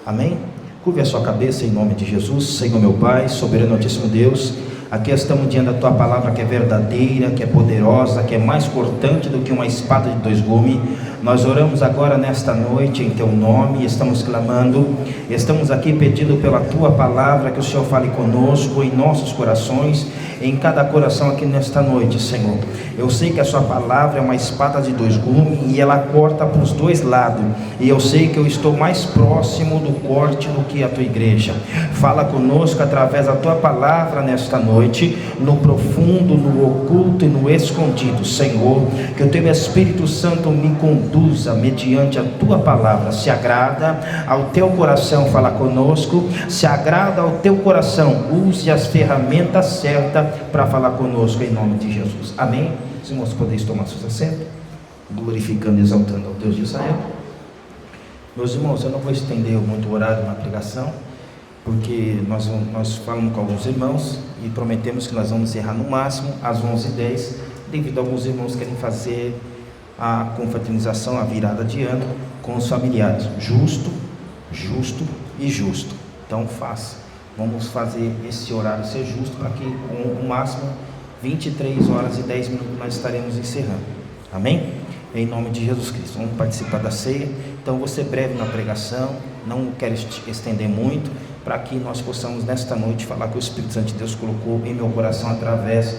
Amém? Curve a sua cabeça em nome de Jesus. Senhor meu Pai, soberano altíssimo Deus, aqui estamos diante da Tua palavra que é verdadeira, que é poderosa, que é mais cortante do que uma espada de dois gumes. Nós oramos agora nesta noite em Teu nome, estamos clamando, estamos aqui pedindo pela Tua palavra, que o Senhor fale conosco, em nossos corações, em cada coração aqui nesta noite, Senhor. Eu sei que a Sua palavra é uma espada de dois gumes e ela corta para os dois lados, e eu sei que eu estou mais próximo do corte do que a Tua igreja. Fala conosco através da Tua palavra nesta noite, no profundo, no oculto e no escondido, Senhor. Que o Teu Espírito Santo me conduza mediante a Tua palavra. Se agrada ao Teu coração, fala conosco. Se agrada ao Teu coração, use as ferramentas certas para falar conosco, em nome de Jesus. Amém? Os irmãos podem tomar seus assentos, glorificando e exaltando ao Deus de Israel. Meus irmãos, eu não vou estender muito o horário na pregação, porque nós falamos com alguns irmãos e prometemos que nós vamos encerrar no máximo às 11h10, devido a alguns irmãos que querem fazer a confraternização, a virada de ano com os familiares. Justo e justo. Então faça. Vamos fazer esse horário ser justo, para que com o máximo 23 horas e 10 minutos nós estaremos encerrando. Amém? Em nome de Jesus Cristo. Vamos participar da ceia. Então vou ser breve na pregação, não quero estender muito, para que nós possamos nesta noite falar que o Espírito Santo de Deus colocou em meu coração através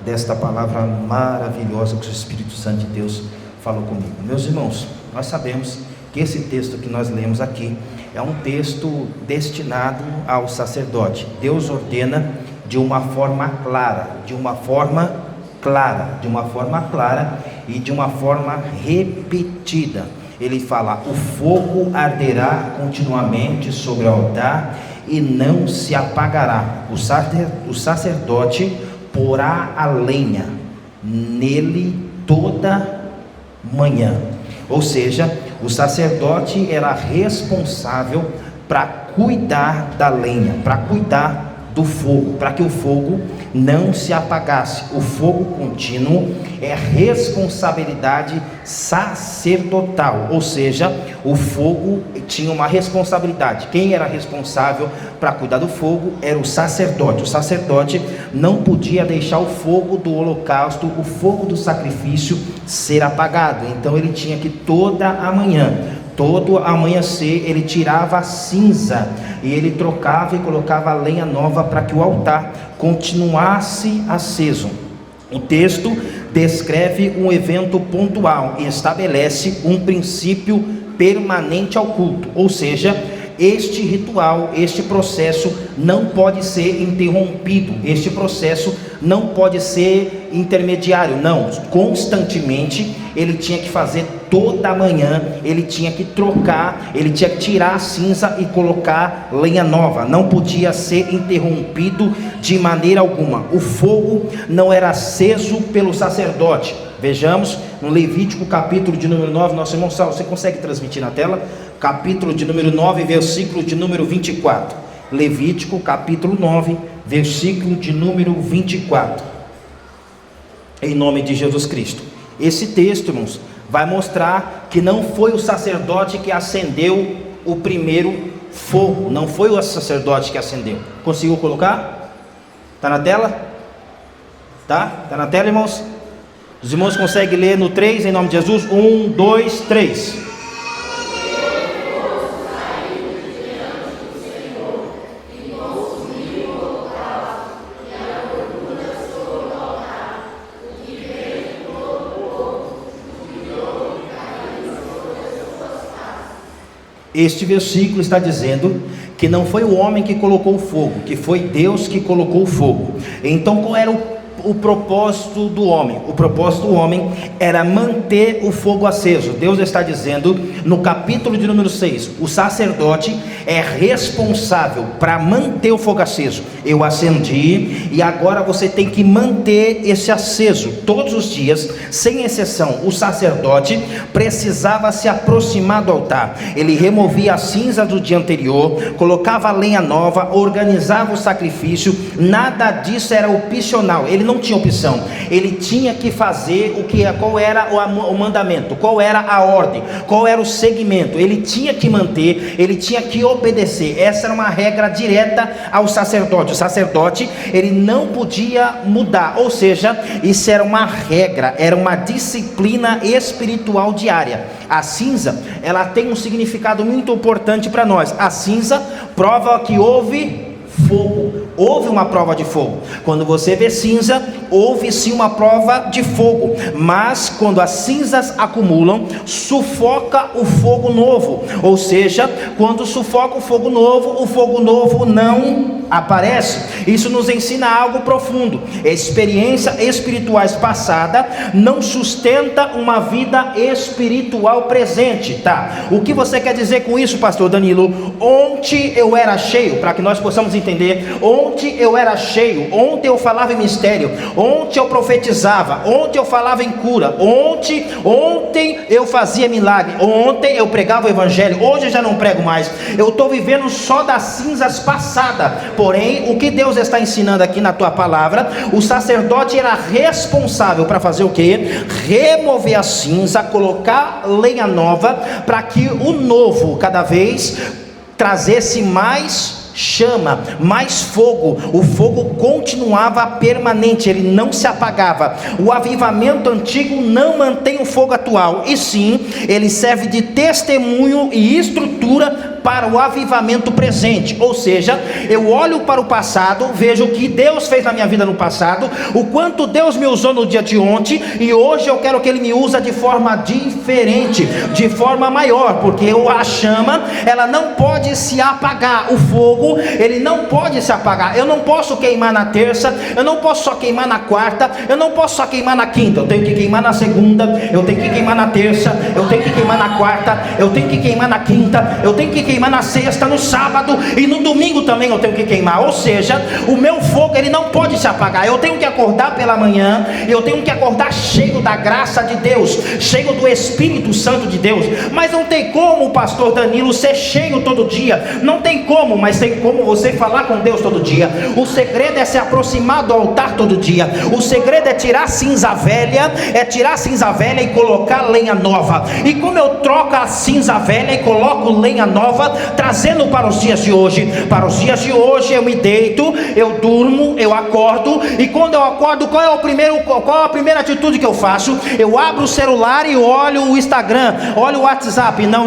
desta palavra maravilhosa que o Espírito Santo de Deus falou comigo. Meus irmãos, nós sabemos que esse texto que nós lemos aqui é um texto destinado ao sacerdote. Deus ordena de uma forma clara e de uma forma repetida. Ele fala: o fogo arderá continuamente sobre o altar e não se apagará. O sacerdote porá a lenha nele toda manhã. Ou seja, o sacerdote era responsável para cuidar da lenha, para cuidar do fogo, para que o fogo não se apagasse. O fogo contínuo é responsabilidade sacerdotal, ou seja, o fogo tinha uma responsabilidade. Quem era responsável para cuidar do fogo era o sacerdote. O sacerdote não podia deixar o fogo do holocausto, o fogo do sacrifício ser apagado. Então ele tinha que todo amanhecer ele tirava a cinza e ele trocava e colocava a lenha nova para que o altar continuasse aceso. O texto descreve um evento pontual e estabelece um princípio permanente ao culto, ou seja, este ritual, este processo não pode ser interrompido, este processo não pode ser intermediário, não, constantemente ele tinha que fazer toda manhã, ele tinha que trocar, ele tinha que tirar a cinza e colocar lenha nova, não podia ser interrompido de maneira alguma. O fogo não era aceso pelo sacerdote. Vejamos no Levítico capítulo de número 9, nosso irmão Saulo, você consegue transmitir na tela? Capítulo de número 9, versículo de número 24. Levítico capítulo 9, versículo de número 24. Em nome de Jesus Cristo. Esse texto, irmãos, vai mostrar que não foi o sacerdote que acendeu o primeiro fogo. Não foi o sacerdote que acendeu. Conseguiu colocar? Está na tela? Tá na tela, irmãos? Os irmãos conseguem ler no 3, em nome de Jesus? 1, 2, 3. Este versículo está dizendo que não foi o homem que colocou o fogo, que foi Deus que colocou o fogo. Então qual era o propósito do homem? O propósito do homem era manter o fogo aceso. Deus está dizendo no capítulo de número 6, o sacerdote é responsável para manter o fogo aceso. Eu acendi e agora você tem que manter esse aceso todos os dias, sem exceção. O sacerdote precisava se aproximar do altar. Ele removia a cinza do dia anterior, colocava a lenha nova, organizava o sacrifício. Nada disso era opcional. Ele não não tinha opção, ele tinha que fazer qual era o mandamento, qual era a ordem, qual era o segmento, ele tinha que manter, ele tinha que obedecer. Essa era uma regra direta ao sacerdote. O sacerdote, ele não podia mudar, ou seja, isso era uma regra, era uma disciplina espiritual diária. A cinza, ela tem um significado muito importante para nós. A cinza prova que houve fogo, houve uma prova de fogo. Quando você vê cinza, houve sim uma prova de fogo, mas quando as cinzas acumulam, sufoca o fogo novo, ou seja, quando sufoca o fogo novo não aparece. Isso nos ensina algo profundo. Experiência espirituais passada não sustenta uma vida espiritual presente, tá? O que você quer dizer com isso, pastor Danilo? Ontem eu era cheio, para que nós possamos entender, ontem eu era cheio, ontem eu falava em mistério, ontem eu profetizava, ontem eu falava em cura, ontem eu fazia milagre, ontem eu pregava o evangelho, hoje eu já não prego mais, eu estou vivendo só das cinzas passadas. Porém, o que Deus está ensinando aqui na tua palavra, o sacerdote era responsável para fazer o que? Remover a cinza, colocar lenha nova, para que o novo cada vez trazesse mais chama, mais fogo. O fogo continuava permanente, ele não se apagava. O avivamento antigo não mantém o fogo atual, e sim, ele serve de testemunho e estrutura para o avivamento presente. Ou seja, eu olho para o passado, vejo o que Deus fez na minha vida no passado, o quanto Deus me usou no dia de ontem, e hoje eu quero que Ele me use de forma diferente, de forma maior, porque a chama, ela não pode se apagar. O fogo, ele não pode se apagar. Eu não posso queimar na terça, eu não posso só queimar na quarta, eu não posso só queimar na quinta, eu tenho que queimar na segunda, eu tenho que queimar na terça, eu tenho que queimar na quarta, eu tenho que queimar na quinta, eu tenho que queimar na sexta, no sábado e no domingo também eu tenho que queimar. Ou seja, o meu fogo, ele não pode se apagar. Eu tenho que acordar pela manhã, eu tenho que acordar cheio da graça de Deus, cheio do Espírito Santo de Deus. Mas não tem como, pastor Danilo, ser cheio todo dia. Não tem como, mas tem como você falar com Deus todo dia. O segredo é se aproximar do altar todo dia. O segredo é tirar cinza velha, e colocar lenha nova. E como eu troco a cinza velha e coloco lenha nova, trazendo para os dias de hoje. Para os dias de hoje eu me deito, eu durmo, eu acordo, e quando eu acordo, qual é a primeira atitude que eu faço? Eu abro o celular e olho o Instagram, olho o WhatsApp. Não.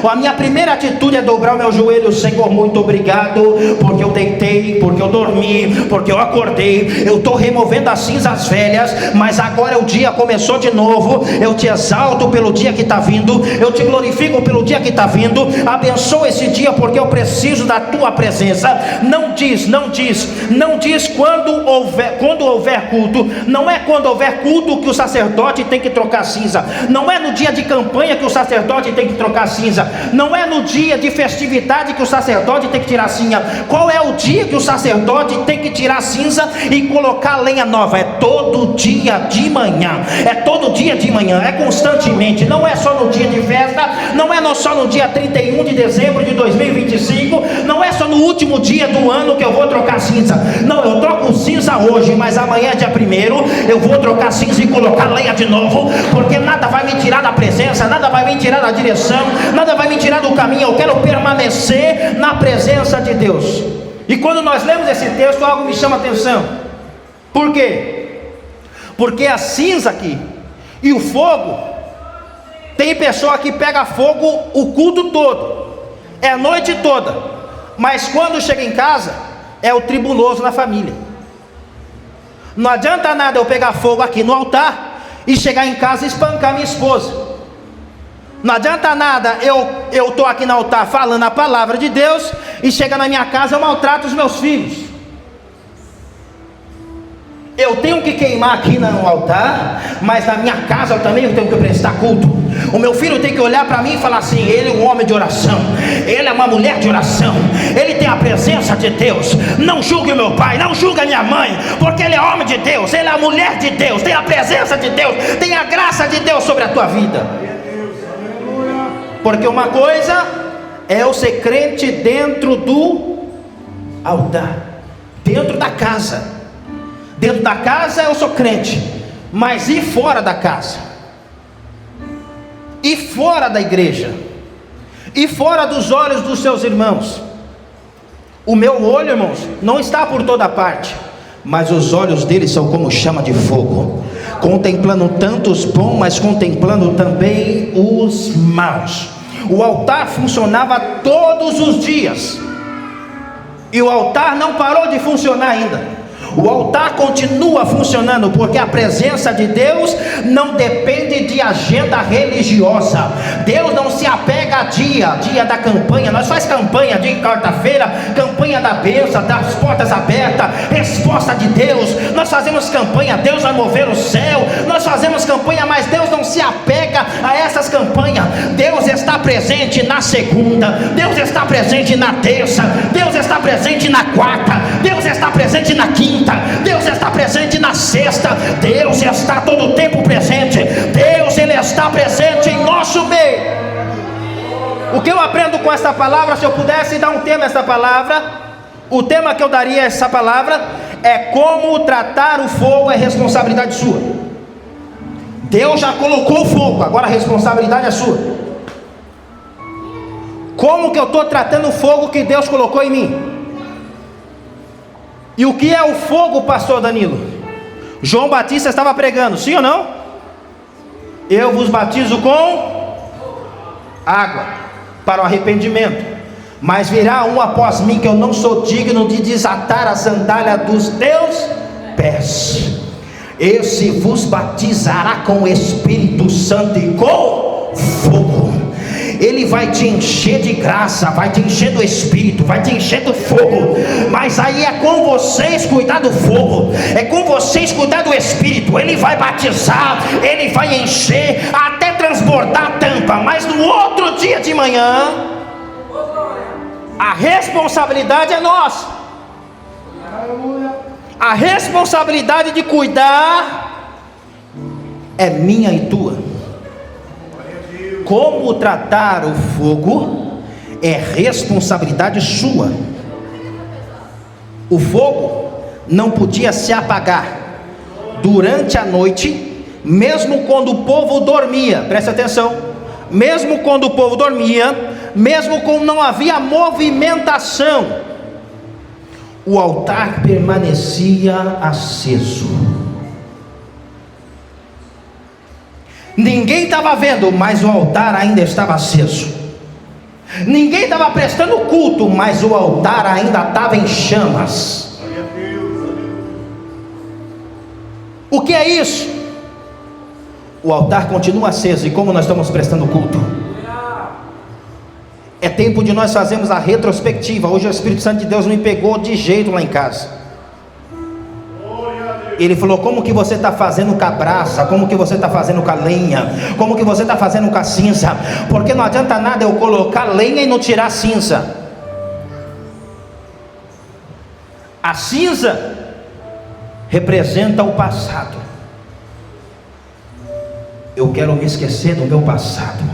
A minha primeira atitude é dobrar o meu joelho. Senhor, muito obrigado, porque eu deitei, porque eu dormi, porque eu acordei, eu estou removendo as cinzas velhas, mas agora o dia começou de novo. Eu te exalto pelo dia que está vindo, eu te glorifico pelo dia que está vindo. Abençoa esse dia, porque eu preciso da tua presença. Não diz quando houver culto. Não é quando houver culto que o sacerdote tem que trocar cinza. Não é no dia de campanha que o sacerdote tem que trocar cinza. Não é no dia de festividade que o sacerdote tem que tirar cinza. Qual é o dia que o sacerdote tem que tirar cinza e colocar lenha nova? É todo dia de manhã. É todo dia de manhã, é constantemente. Não é só no dia de festa, não é só no dia 31 de dezembro de 2025, não é só no último dia do ano que eu vou trocar cinza. Não, eu troco cinza hoje, mas amanhã, dia 1º, eu vou trocar cinza e colocar lenha de novo, porque nada vai me tirar da presença, nada vai me tirar da direção, nada vai me tirar do caminho. Eu quero permanecer na presença de Deus. E quando nós lemos esse texto, algo me chama a atenção. Por quê? Porque a cinza aqui e o fogo, tem pessoa que pega fogo o culto todo, é a noite toda, mas quando chega em casa é o tribuloso na família. Não adianta nada eu pegar fogo aqui no altar e chegar em casa e espancar minha esposa. Não adianta nada eu estou aqui no altar falando a palavra de Deus e chegar na minha casa eu maltrato os meus filhos. Eu tenho que queimar aqui no altar, mas na minha casa eu também tenho que prestar culto. O meu filho tem que olhar para mim e falar assim: ele é um homem de oração, ele é uma mulher de oração, ele tem a presença de Deus. Não julgue o meu pai, não julgue a minha mãe, porque ele é homem de Deus, ele é a mulher de Deus, tem a presença de Deus, tem a graça de Deus sobre a tua vida. Porque uma coisa é eu ser crente dentro do altar, dentro da casa, Dentro da casa eu sou crente, mas e fora da casa? E fora da igreja? E fora dos olhos dos seus irmãos? O meu olho, irmãos, não está por toda parte, mas os olhos dele são como chama de fogo, contemplando tanto os bons, mas contemplando também os maus. O altar funcionava todos os dias, e o altar não parou de funcionar ainda. O altar continua funcionando, porque a presença de Deus não depende de agenda religiosa. Deus não se apega a dia da campanha. Nós faz campanha de quarta-feira, campanha da bênção, das portas abertas, resposta de Deus. Nós fazemos campanha, Deus vai mover o céu. Nós fazemos campanha, mas Deus não se apega a essas campanhas. Deus está presente na segunda, Deus está presente na terça, Deus está presente na quarta, Deus está presente na quinta, Deus está presente na sexta. Deus está todo o tempo presente. Deus, Ele está presente em nosso meio. O que eu aprendo com essa palavra, se eu pudesse dar um tema a essa palavra, o tema que eu daria a essa palavra é como tratar o fogo é responsabilidade sua. Deus já colocou o fogo, agora a responsabilidade é sua. Como que eu estou tratando o fogo que Deus colocou em mim? E o que é o fogo, pastor Danilo? João Batista estava pregando, sim ou não? Eu vos batizo com água para o arrependimento, mas virá um após mim que eu não sou digno de desatar a sandália dos teus pés. Esse vos batizará com o Espírito Santo e com fogo. Ele vai te encher de graça, vai te encher do Espírito, vai te encher do fogo. Mas aí é com vocês cuidar do fogo, é com vocês cuidar do Espírito. Ele vai batizar, ele vai encher até transbordar a tampa. Mas no outro dia de manhã, a responsabilidade é nossa. A responsabilidade de cuidar é minha e tua. Como tratar o fogo é responsabilidade sua. O fogo não podia se apagar durante a noite, mesmo quando o povo dormia. Presta atenção. Mesmo quando o povo dormia, mesmo quando não havia movimentação, o altar permanecia aceso. Ninguém estava vendo, mas o altar ainda estava aceso. Ninguém estava prestando culto, mas o altar ainda estava em chamas. O que é isso? O altar continua aceso. E como nós estamos prestando culto? É tempo de nós fazermos a retrospectiva. Hoje o Espírito Santo de Deus me pegou de jeito lá em casa. Ele falou: como que você está fazendo com a brasa? Como que você está fazendo com a lenha? Como que você está fazendo com a cinza? Porque não adianta nada eu colocar lenha e não tirar cinza. A cinza representa o passado. Eu quero me esquecer do meu passado,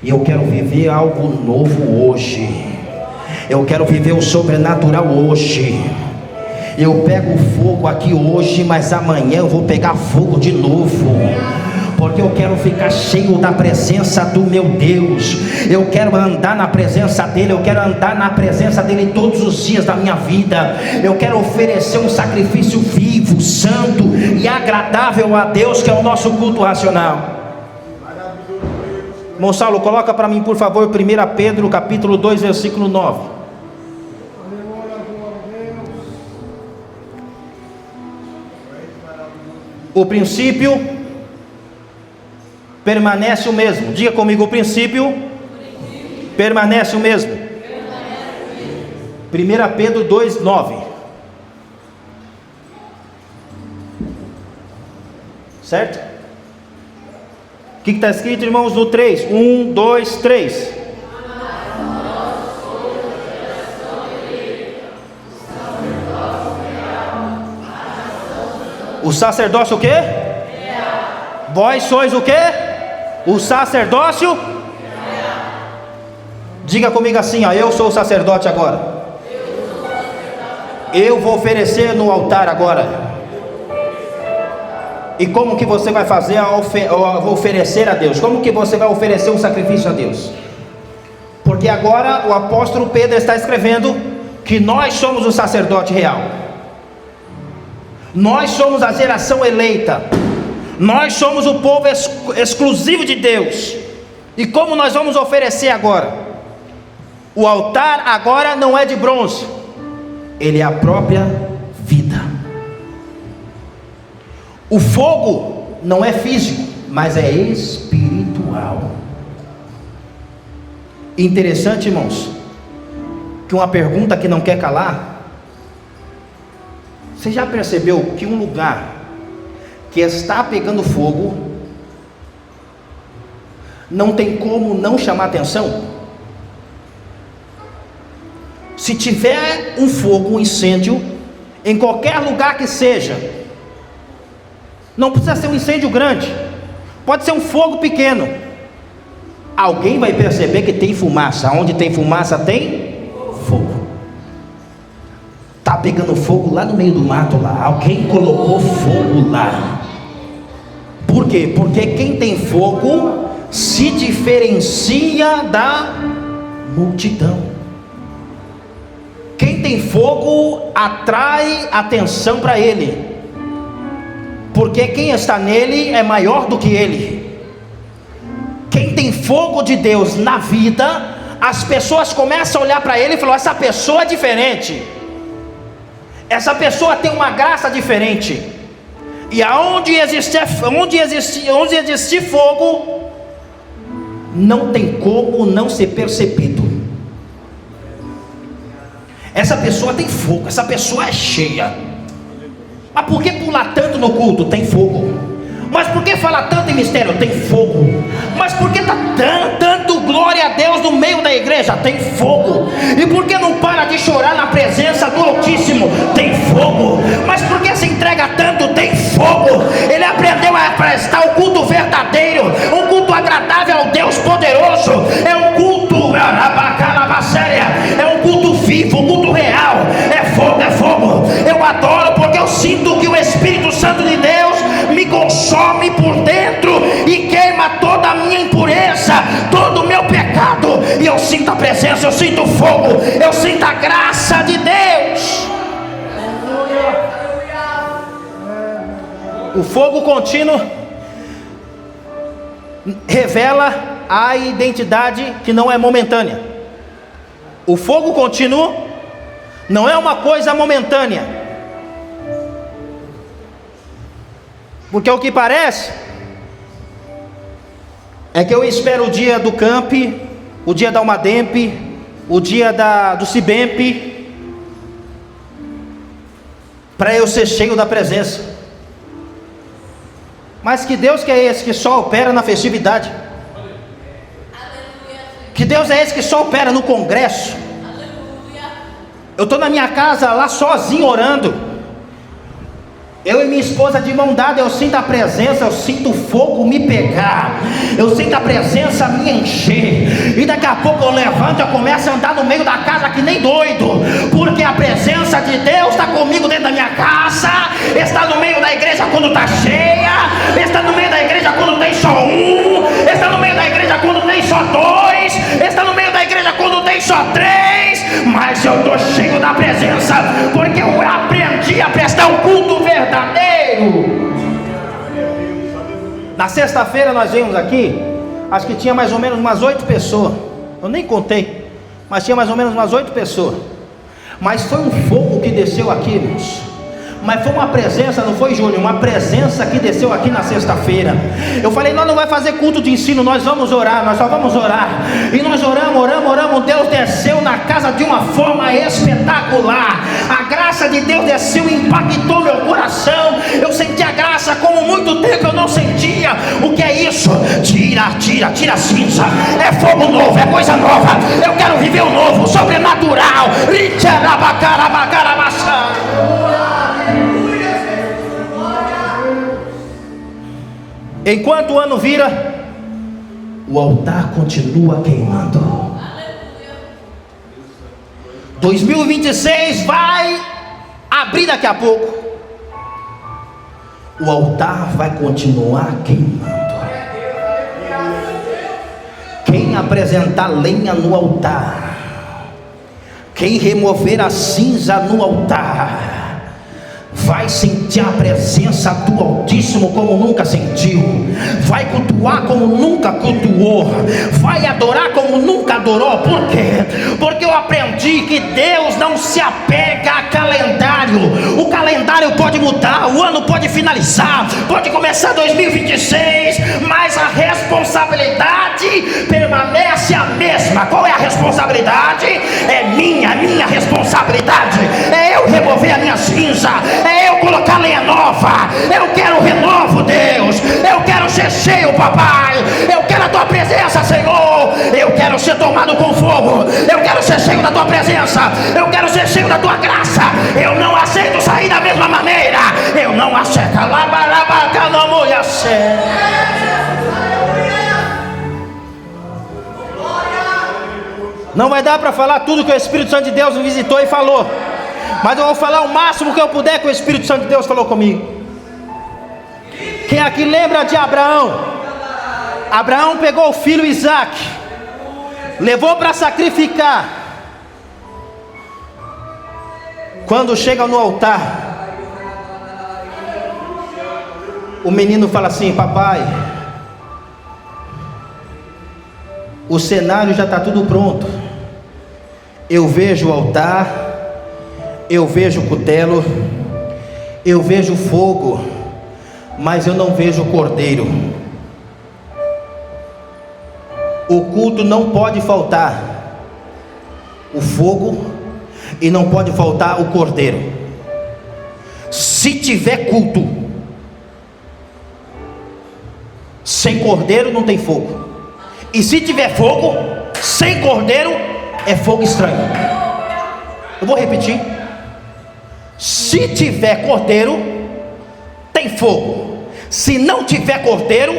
e eu quero viver algo novo hoje. Eu quero viver o sobrenatural hoje. Eu pego fogo aqui hoje, mas amanhã eu vou pegar fogo de novo, porque eu quero ficar cheio da presença do meu Deus. Eu quero andar na presença dele, eu quero andar na presença dele todos os dias da minha vida. Eu quero oferecer um sacrifício vivo, santo e agradável a Deus, que é o nosso culto racional. Irmão Saulo, coloca para mim por favor 1 Pedro capítulo 2 versículo 9. O princípio permanece o mesmo. Diga comigo: o princípio permanece o mesmo. 1 Pedro 2, 9. Certo? O que está escrito, irmãos, no 3? 1, 2, 3. O sacerdócio o quê? Vós sois o quê? O sacerdócio? Diga comigo assim, ó: eu sou o sacerdote agora. Eu vou oferecer no altar agora. E como que você vai fazer oferecer a Deus? Como que você vai oferecer um sacrifício a Deus? Porque agora o apóstolo Pedro está escrevendo que nós somos o sacerdote real. Nós somos a geração eleita. Nós somos o povo exclusivo de Deus. E como nós vamos oferecer agora? O altar agora não é de bronze, ele é a própria vida. O fogo não é físico, mas é espiritual. Interessante, irmãos, que uma pergunta que não quer calar. Você já percebeu que um lugar que está pegando fogo não tem como não chamar atenção? Se tiver um fogo, um incêndio, em qualquer lugar que seja, não precisa ser um incêndio grande, pode ser um fogo pequeno, alguém vai perceber que tem fumaça. Onde tem fumaça tem fogo. Está pegando fogo lá no meio do mato lá, alguém colocou fogo lá. Por quê? Porque quem tem fogo se diferencia da multidão. Quem tem fogo atrai atenção para ele, porque quem está nele é maior do que ele. Quem tem fogo de Deus na vida, as pessoas começam a olhar para ele e falam: essa pessoa é diferente, essa pessoa tem uma graça diferente. E aonde existir fogo, não tem como não ser percebido. Essa pessoa tem fogo, essa pessoa é cheia. Mas por que pular tanto no culto? Tem fogo. Mas por que fala tanto em mistério? Tem fogo. Mas por que está tanto glória a Deus no meio da igreja? Tem fogo. E por que não para de chorar na presença do Altíssimo? Tem fogo. Mas por que se entrega tanto? Tem fogo. Ele aprendeu a prestar o culto verdadeiro, um culto agradável ao Deus poderoso. É um culto, é um culto vivo, um culto real. É fogo, é fogo. Eu adoro porque eu sinto que o Espírito Santo de Deus me consome por dentro e queima toda a minha impureza, todo o meu pecado, e eu sinto a presença, eu sinto o fogo, eu sinto a graça de Deus. O fogo contínuo revela a identidade que não é momentânea. O fogo contínuo não é uma coisa momentânea, porque o que parece é que eu espero o dia do camp, o dia da Almademp, o dia do Cibemp, para eu ser cheio da presença. Mas que Deus que é esse que só opera na festividade? Que Deus é esse que só opera no congresso? Eu estou na minha casa lá sozinho orando, eu e minha esposa de mão dada, eu sinto a presença, eu sinto o fogo me pegar, eu sinto a presença me encher, e daqui a pouco eu levanto, eu começo a andar no meio da casa que nem doido, porque a presença de Deus está comigo dentro da minha casa, está no meio da igreja quando está cheia, está no meio da igreja quando tem só um, está no meio da igreja quando tem só dois, está no meio da igreja quando tem só três, mas eu estou cheio da presença, porque eu aprendi a prestar um culto verdadeiro. Na sexta-feira nós viemos aqui, acho que tinha mais ou menos umas 8 pessoas, eu nem contei, mas tinha mais ou menos umas 8 pessoas, mas foi um fogo que desceu aqui, irmãos. Mas foi uma presença, não foi, Júnior? Uma presença que desceu aqui na sexta-feira. Eu falei: nós não vamos fazer culto de ensino, nós vamos orar, nós só vamos orar. E nós oramos, Deus desceu na casa de uma forma espetacular. A graça de Deus desceu e impactou meu coração. Eu senti a graça como muito tempo eu não sentia. O que é isso? Tira a cinza. É fogo novo, é coisa nova. Eu quero viver o novo, o sobrenatural. Enquanto o ano vira, o altar continua queimando. 2026 vai abrir daqui a pouco, o altar vai continuar queimando. Quem apresentar lenha no altar, quem remover a cinza no altar, vai sentir a presença do Altíssimo como nunca sentiu, vai cultuar como nunca cultuou, vai adorar como nunca adorou. Por quê? Porque eu aprendi que Deus não se apega a calendário. O calendário pode mudar, o ano pode finalizar, pode começar 2026, mas a responsabilidade permanece a mesma. Qual é a responsabilidade? É minha responsabilidade é eu remover a minha cinza, é eu colocar lenha nova. Eu quero renovo, Deus. Eu quero ser cheio, papai. Eu quero a tua presença, Senhor. Eu quero ser tomado com fogo. Eu quero ser cheio da tua presença. Eu quero ser cheio da tua graça. Eu não aceito sair da mesma maneira. Eu não aceito. Não vai dar para falar tudo que o Espírito Santo de Deus me visitou e falou, mas eu vou falar o máximo que eu puder que o Espírito Santo de Deus falou comigo. Quem aqui lembra de Abraão? Abraão pegou o filho Isaac, levou para sacrificar. Quando chega no altar, o menino fala assim: papai, o cenário já está tudo pronto. Eu vejo o altar, eu vejo o cutelo, eu vejo o fogo, mas eu não vejo o cordeiro. O culto não pode faltar o fogo e não pode faltar o cordeiro. Se tiver culto sem cordeiro, não tem fogo. E se tiver fogo sem cordeiro, é fogo estranho. Eu vou repetir: se tiver cordeiro, tem fogo. Se não tiver cordeiro,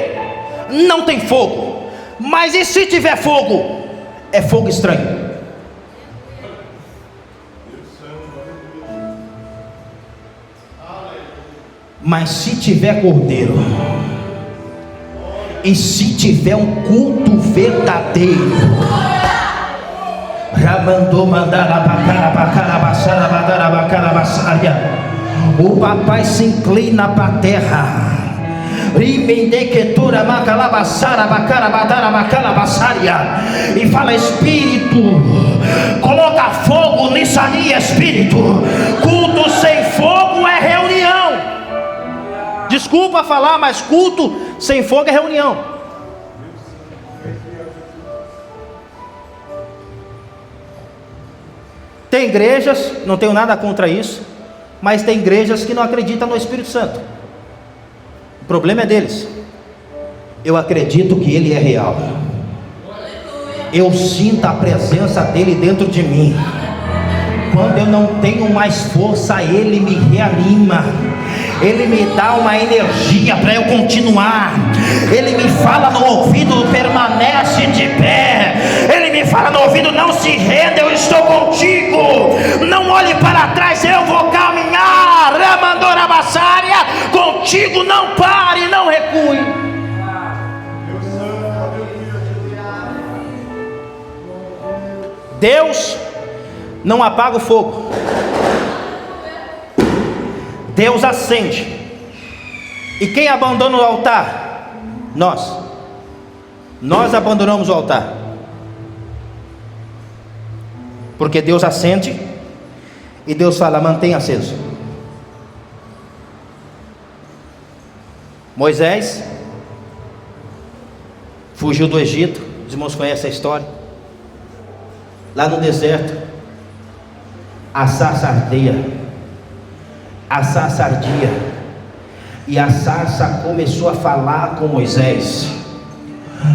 não tem fogo. Mas e se tiver fogo? É fogo estranho. Mas se tiver cordeiro, e se tiver um culto verdadeiro, o papai se inclina para a terra e fala: Espírito, coloca fogo nisso ali, Espírito. Culto sem fogo é reunião. Desculpa falar, mas culto sem fogo é reunião. Tem igrejas, não tenho nada contra isso, mas tem igrejas que não acreditam no Espírito Santo. O problema é deles. Eu acredito que Ele é real. Eu sinto a presença dEle dentro de mim. Quando eu não tenho mais força, Ele me reanima. Ele me dá uma energia para eu continuar. Ele me fala no ouvido: permanece de pé. Ele me fala no ouvido: não se renda, eu estou contigo. Não olhe para trás, eu vou caminhar. Ramandorabassária, contigo não pare, não recue. Deus não apaga o fogo, Deus acende. E quem abandona o altar? Nós abandonamos o altar, porque Deus acende e Deus fala: mantenha aceso. Moisés fugiu do Egito, os irmãos conhecem a história. Lá no deserto, a sarça ardia, e a sarça começou a falar com Moisés: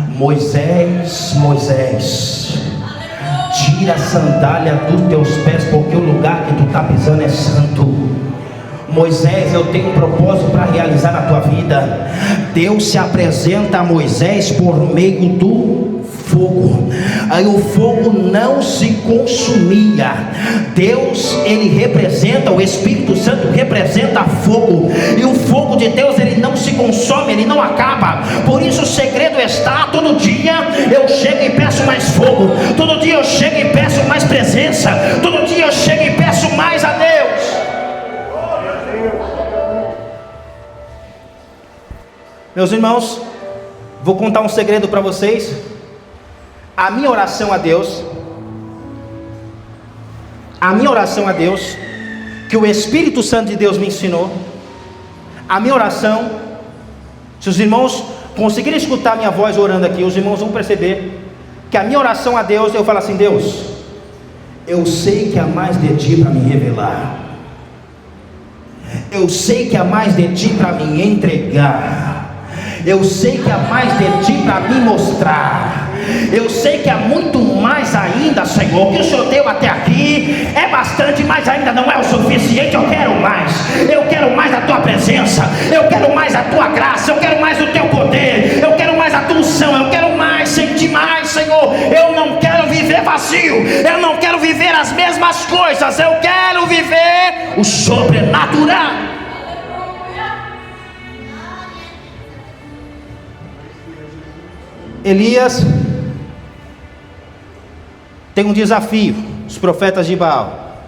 Moisés, Moisés, tira a sandália dos teus pés, porque o lugar que tu está pisando é santo. Moisés, eu tenho um propósito para realizar na tua vida. Deus se apresenta a Moisés por meio do fogo, aí o fogo não se consumia. Deus, ele representa, o Espírito Santo representa fogo, e o fogo de Deus, ele não se consome, ele não acaba. Por isso o segredo está: todo dia eu chego e peço mais fogo, todo dia eu chego e peço mais presença, todo dia eu chego e peço mais a Deus. Meus irmãos, vou contar um segredo para vocês. A minha oração a Deus, que o Espírito Santo de Deus me ensinou, a minha oração, se os irmãos conseguirem escutar a minha voz orando aqui, os irmãos vão perceber que a minha oração a Deus, eu falo assim: Deus, eu sei que há mais de Ti para me revelar, eu sei que há mais de Ti para me entregar, eu sei que há mais de Ti para me mostrar, eu sei que há muito mais ainda, Senhor. O que o Senhor deu até aqui é bastante, mas ainda não é o suficiente. Eu quero mais da Tua presença, eu quero mais da Tua graça, eu quero mais do Teu poder, eu quero mais da Tua unção, eu quero mais, sentir mais, Senhor. Eu não quero viver vazio, eu não quero viver as mesmas coisas, eu quero viver o sobrenatural. Elias tem um desafio, os profetas de Baal.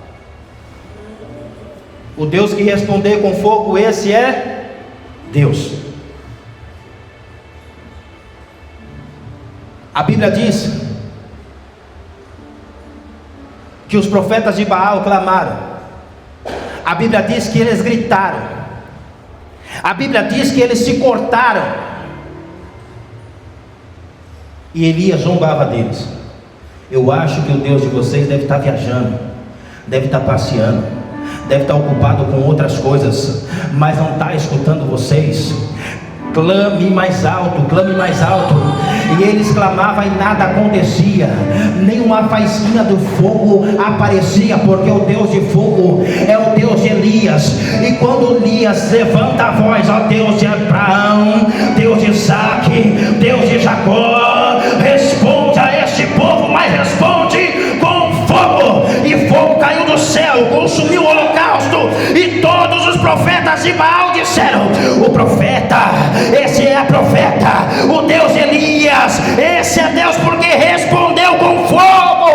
O Deus que responder com fogo, esse é Deus. A Bíblia diz que os profetas de Baal clamaram. A Bíblia diz que eles gritaram. A Bíblia diz que eles se cortaram. E Elias zombava deles. Eu acho que o Deus de vocês deve estar viajando, deve estar passeando, deve estar ocupado com outras coisas, mas não está escutando vocês. Clame mais alto, clame mais alto. E eles clamavam e nada acontecia, nenhuma faísquinha do fogo aparecia, porque o Deus de fogo é o Deus de Elias. E quando Elias levanta a voz: ó Deus de Abraão, Deus de Isaac, Deus de Jacó, responde a este povo, mas responde com fogo. E fogo caiu do céu, consumiu o holocausto, e todos os profetas de Baal disseram: o profeta, esse é profeta, o Deus de Elias, esse é Deus, porque respondeu com fogo.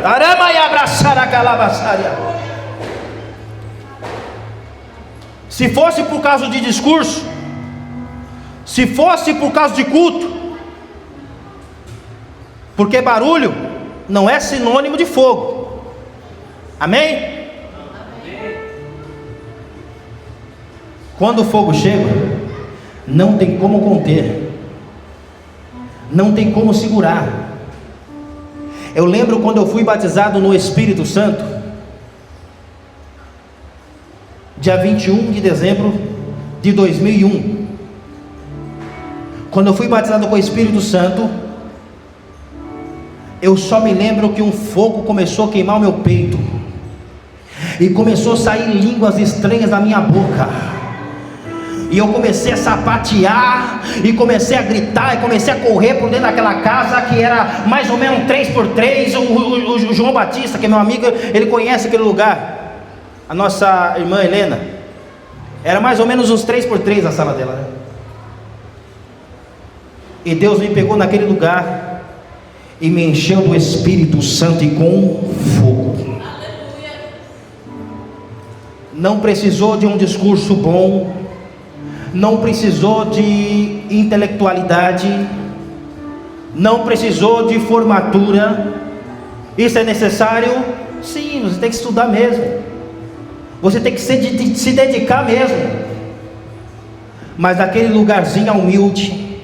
Arama e abraçar a calabassaria. Se fosse por causa de discurso, se fosse por causa de culto, porque barulho não é sinônimo de fogo. Amém? Quando o fogo chega, não tem como conter, não tem como segurar. Eu lembro quando eu fui batizado no Espírito Santo, dia 21 de dezembro de 2001. Quando eu fui batizado com o Espírito Santo, eu só me lembro que um fogo começou a queimar o meu peito, e começou a sair línguas estranhas da minha boca. E eu comecei a sapatear, e comecei a gritar, e comecei a correr por dentro daquela casa, que era mais ou menos 3x3, o João Batista, que é meu amigo, ele conhece aquele lugar. A nossa irmã Helena, era mais ou menos uns 3x3 a sala dela, né? E Deus me pegou naquele lugar, e me encheu do Espírito Santo e com fogo. Não precisou de um discurso bom, não precisou de intelectualidade, não precisou de formatura. Isso é necessário? Sim, você tem que estudar mesmo, você tem que se dedicar mesmo. Mas aquele lugarzinho humilde,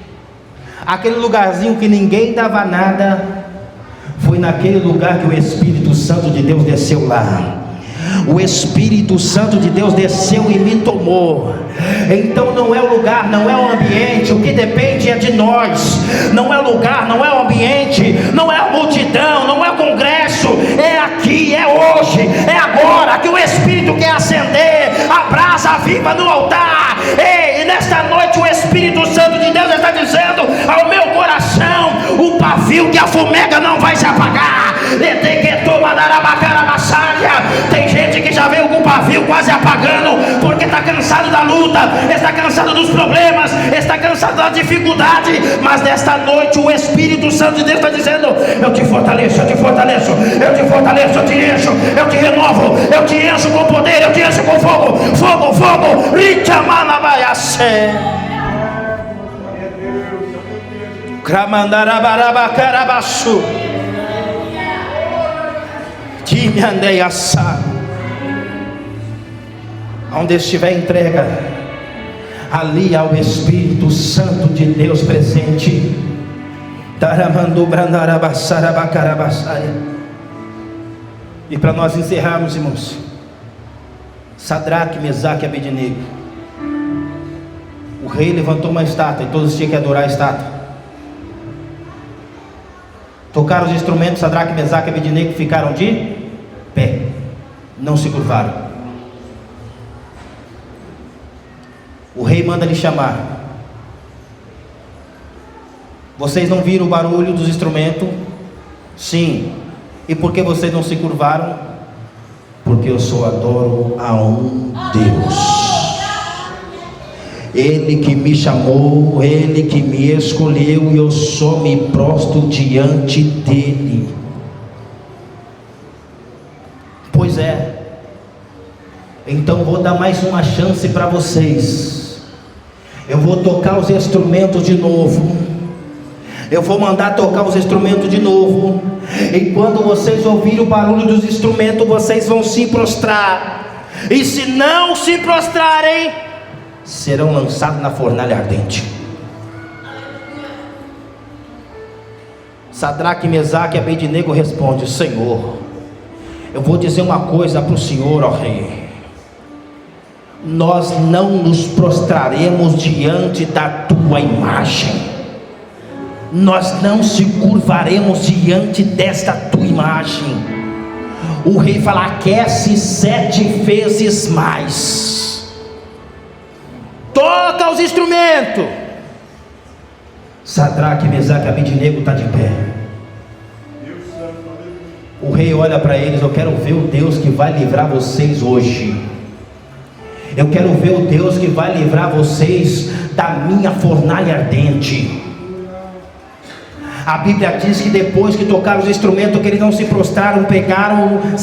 aquele lugarzinho que ninguém dava nada, foi naquele lugar que o Espírito Santo de Deus desceu lá. O Espírito Santo de Deus desceu e me tomou. Então não é o lugar, não é o ambiente, o que depende é de nós. Não é o lugar, não é o ambiente, não é a multidão, não é o congresso. É aqui, é hoje, é agora que o Espírito quer acender a brasa viva no altar. Ei, e nesta noite o Espírito Santo de Deus está dizendo ao meu coração: pavio que a fumega não vai se apagar. Tem gente que já veio com o pavio quase apagando, porque está cansado da luta, está cansado dos problemas, está cansado da dificuldade. Mas nesta noite o Espírito Santo de Deus está dizendo: eu te fortaleço, eu te fortaleço, eu te fortaleço, eu te encho, eu te renovo, eu te encho com poder, eu te encho com fogo, fogo, fogo. Richamanabaiace. Kramandarabarabacarabassu. Onde estiver entrega, ali há o Espírito Santo de Deus presente. E para nós encerrarmos, irmãos, Sadraque, Mesaque e Abednego, o rei levantou uma estátua e todos tinham que adorar a estátua. Tocaram os instrumentos, Sadraque, Mesaque e Abednego ficaram de pé, não se curvaram. O rei manda lhe chamar. Vocês não viram o barulho dos instrumentos? Sim. E por que vocês não se curvaram? Porque eu só adoro a um Deus. Ele que me chamou, Ele que me escolheu, e eu só me prostro diante dEle. Pois é. Então vou dar mais uma chance para vocês. Eu vou tocar os instrumentos de novo. Eu vou mandar tocar os instrumentos de novo. E quando vocês ouvirem o barulho dos instrumentos, vocês vão se prostrar. E se não se prostrarem, serão lançados na fornalha ardente. Sadraque, Mesaque e Abednego responde: Senhor, eu vou dizer uma coisa para o Senhor, ó rei. Nós não nos prostraremos diante da tua imagem. Nós não se curvaremos diante desta tua imagem. O rei fala: aquece 7 vezes mais. Toca os instrumentos. Sadraque, Mesaque e Abednego está de pé. O rei olha para eles: eu quero ver o Deus que vai livrar vocês hoje. Eu quero ver o Deus que vai livrar vocês da minha fornalha ardente. A Bíblia diz que depois que tocaram os instrumentos, que eles não se prostraram, pegaram